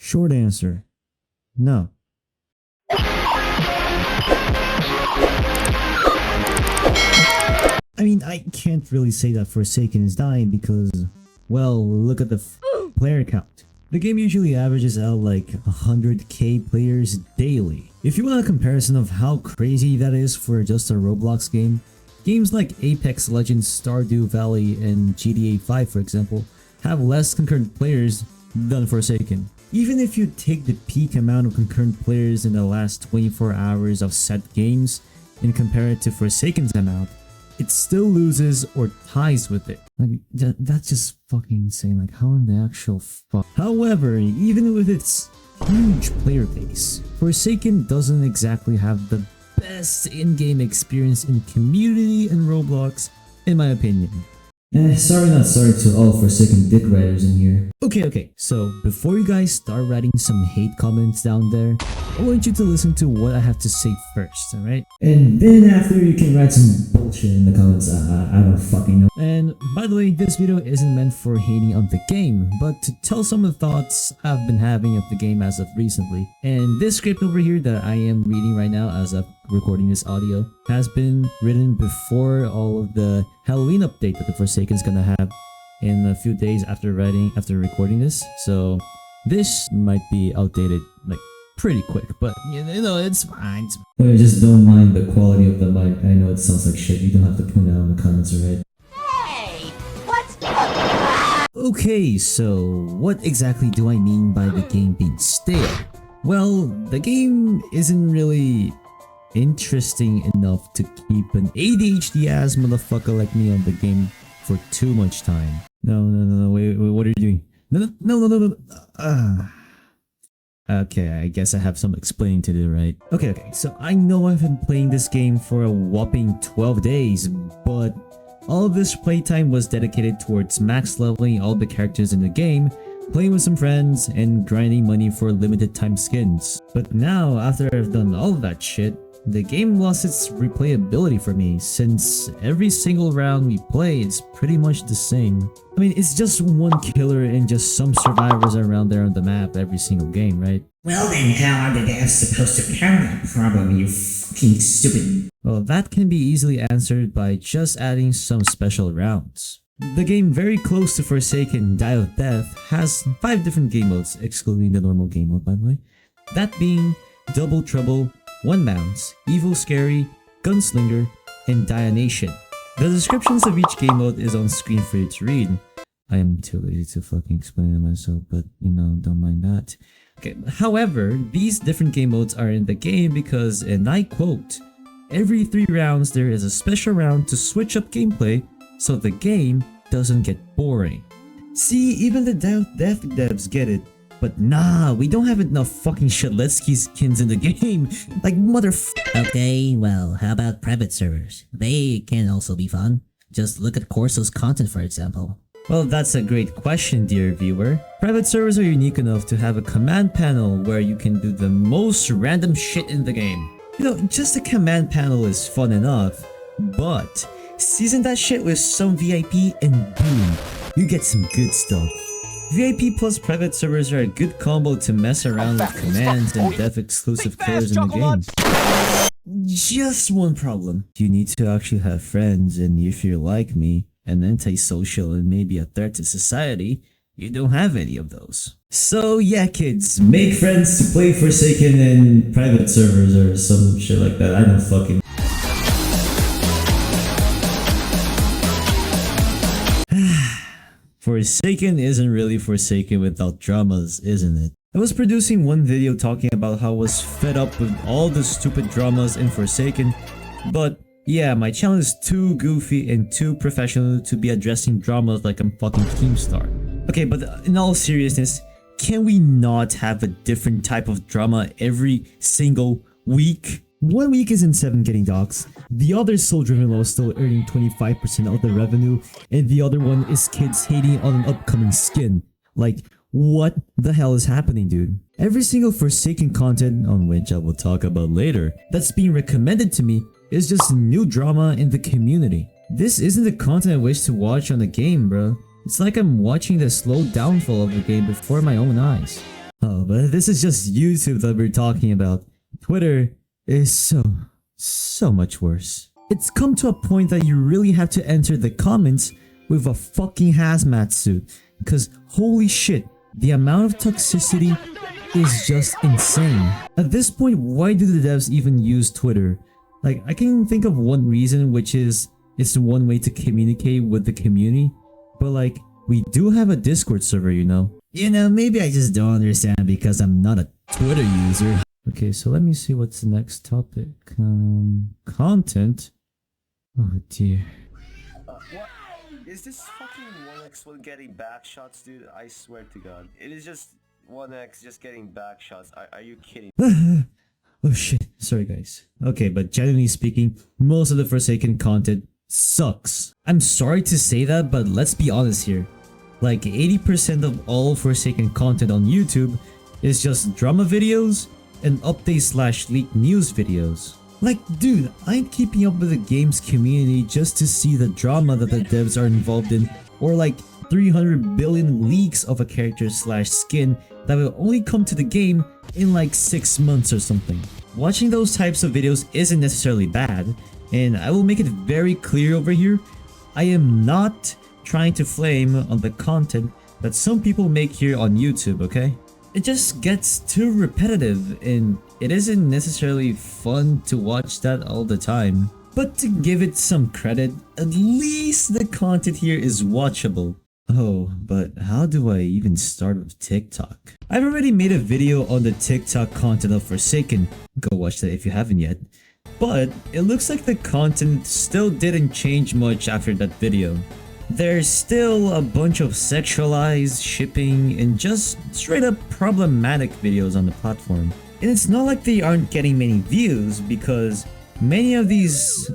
Short answer, no. I mean, I can't really say that Forsaken is dying because, well, look at the player count. The game usually averages out like 100k players daily. If you want a comparison of how crazy that is for just a Roblox game, games like Apex Legends, Stardew Valley, and GTA 5 for example, have less concurrent players than Forsaken. Even if you take the peak amount of concurrent players in the last 24 hours of set games and compare it to Forsaken's amount, it still loses or ties with it. Like, that's just fucking insane. Like, how in the actual fuck? However, even with its huge player base, Forsaken doesn't exactly have the best in-game experience in community and Roblox, in my opinion. Sorry not sorry to all Forsaken dick writers in here. Okay, so before you guys start writing some hate comments down there, I want you to listen to what I have to say first, alright? And then after you can write some bullshit in the comments, I don't fucking know. And by the way, this video isn't meant for hating on the game, but to tell some of the thoughts I've been having of the game as of recently. And this script over here that I am reading right now as of recording this audio has been written before all of the Halloween update that the Forsaken's gonna have in a few days after recording this. So this might be outdated like pretty quick, but you know, it's fine. Wait, just don't mind the quality of the mic. I know it sounds like shit. You don't have to put that in the comments, alright? Hey, what's going on? Okay, so what exactly do I mean by the game being stale? Well, the game isn't really interesting enough to keep an ADHD ass motherfucker like me on the game for too much time. No, wait, what are you doing? No. Okay, I guess I have some explaining to do, right? Okay, so I know I've been playing this game for a whopping 12 days, but all of this playtime was dedicated towards max leveling all the characters in the game, playing with some friends, and grinding money for limited time skins. But now, after I've done all of that shit, the game lost its replayability for me, since every single round we play is pretty much the same. I mean, it's just one killer and just some survivors around there on the map every single game, right? Well then, how are the devs supposed to counter that problem, you fucking stupid? Well, that can be easily answered by just adding some special rounds. The game very close to Forsaken, Die of Death, has 5 different game modes, excluding the normal game mode by the way. That being Double Trouble, One Bounce, Evil Scary, Gunslinger, and Dianation. The descriptions of each game mode is on screen for you to read. I am too lazy to fucking explain it myself, but you know, don't mind that. Okay, however, these different game modes are in the game because, and I quote, every 3 rounds there is a special round to switch up gameplay so the game doesn't get boring. See, even the Die of Death devs get it. But nah, we don't have enough fucking Shaletsky skins in the game. Like Okay, well, how about private servers? They can also be fun. Just look at Corso's content for example. Well, that's a great question, dear viewer. Private servers are unique enough to have a command panel where you can do the most random shit in the game. You know, just a command panel is fun enough, but season that shit with some VIP and boom, you get some good stuff. VIP plus private servers are a good combo to mess around with commands and dev exclusive killers in the game. Just one problem. You need to actually have friends, and if you're like me, an antisocial and maybe a threat to society, you don't have any of those. So yeah kids, make friends to play Forsaken in private servers or some shit like that. I don't fucking... Forsaken isn't really Forsaken without dramas, isn't it? I was producing one video talking about how I was fed up with all the stupid dramas in Forsaken, but yeah, my channel is too goofy and too professional to be addressing dramas like I'm fucking Keemstar. Okay, but in all seriousness, can we not have a different type of drama every single week? 1 week is in 7 getting doxxed, the other Soul Driven Low still earning 25% of the revenue, and the other one is kids hating on an upcoming skin. Like, what the hell is happening, dude? Every single Forsaken content, on which I will talk about later, that's being recommended to me is just new drama in the community. This isn't the content I wish to watch on the game, bro. It's like I'm watching the slow downfall of the game before my own eyes. Oh, but this is just YouTube that we're talking about. Twitter is so much worse. It's come to a point that you really have to enter the comments with a fucking hazmat suit. Cause holy shit, the amount of toxicity is just insane. At this point, why do the devs even use Twitter? Like, I can think of one reason, which is it's one way to communicate with the community. But like, we do have a Discord server, you know? You know, maybe I just don't understand because I'm not a Twitter user. Okay, so let me see what's the next topic. Content. Oh dear. What? Is this fucking 1x1 getting back shots, dude? I swear to God. It is just 1x just getting back shots. Are you kidding? Oh shit, sorry guys. Okay, but generally speaking, most of the Forsaken content sucks. I'm sorry to say that, but let's be honest here. Like 80% of all Forsaken content on YouTube is just drama videos and update/leak news videos. Like, dude, I'm keeping up with the game's community just to see the drama that the devs are involved in, or like 300 billion leaks of a character/skin that will only come to the game in like 6 months or something. Watching those types of videos isn't necessarily bad, and I will make it very clear over here, I am not trying to flame on the content that some people make here on YouTube, okay? It just gets too repetitive and it isn't necessarily fun to watch that all the time. But to give it some credit, at least the content here is watchable. Oh, but how do I even start with TikTok? I've already made a video on the TikTok content of Forsaken, go watch that if you haven't yet. But it looks like the content still didn't change much after that video. There's still a bunch of sexualized, shipping, and just straight up problematic videos on the platform. And it's not like they aren't getting many views because many of these,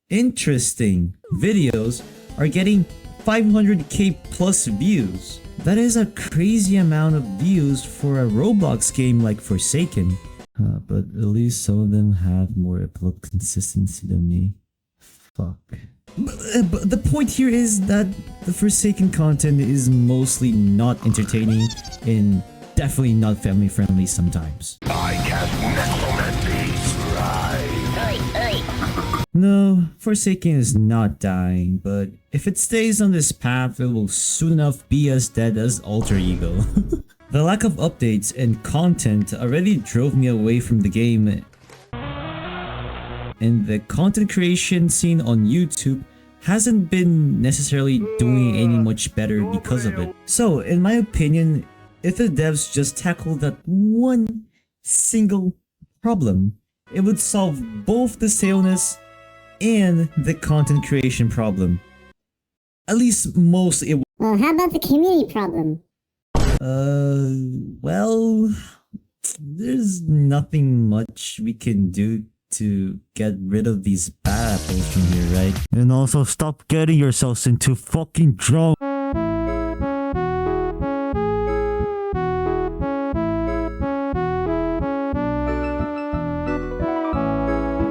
interesting videos are getting 500k plus views. That is a crazy amount of views for a Roblox game like Forsaken. But at least some of them have more upload consistency than me. Fuck. But the point here is that the Forsaken content is mostly not entertaining and definitely not family friendly sometimes. I cast necromancy. No, Forsaken is not dying, but if it stays on this path, it will soon enough be as dead as Alter Ego. The lack of updates and content already drove me away from the game, and the content creation scene on YouTube hasn't been necessarily doing any much better because of it. So, in my opinion, if the devs just tackled that one single problem, it would solve both the staleness and the content creation problem. At least most it. Well, how about the community problem? Well, there's nothing much we can do to get rid of these bad apples from here, right? And also stop getting yourselves into fucking drunk.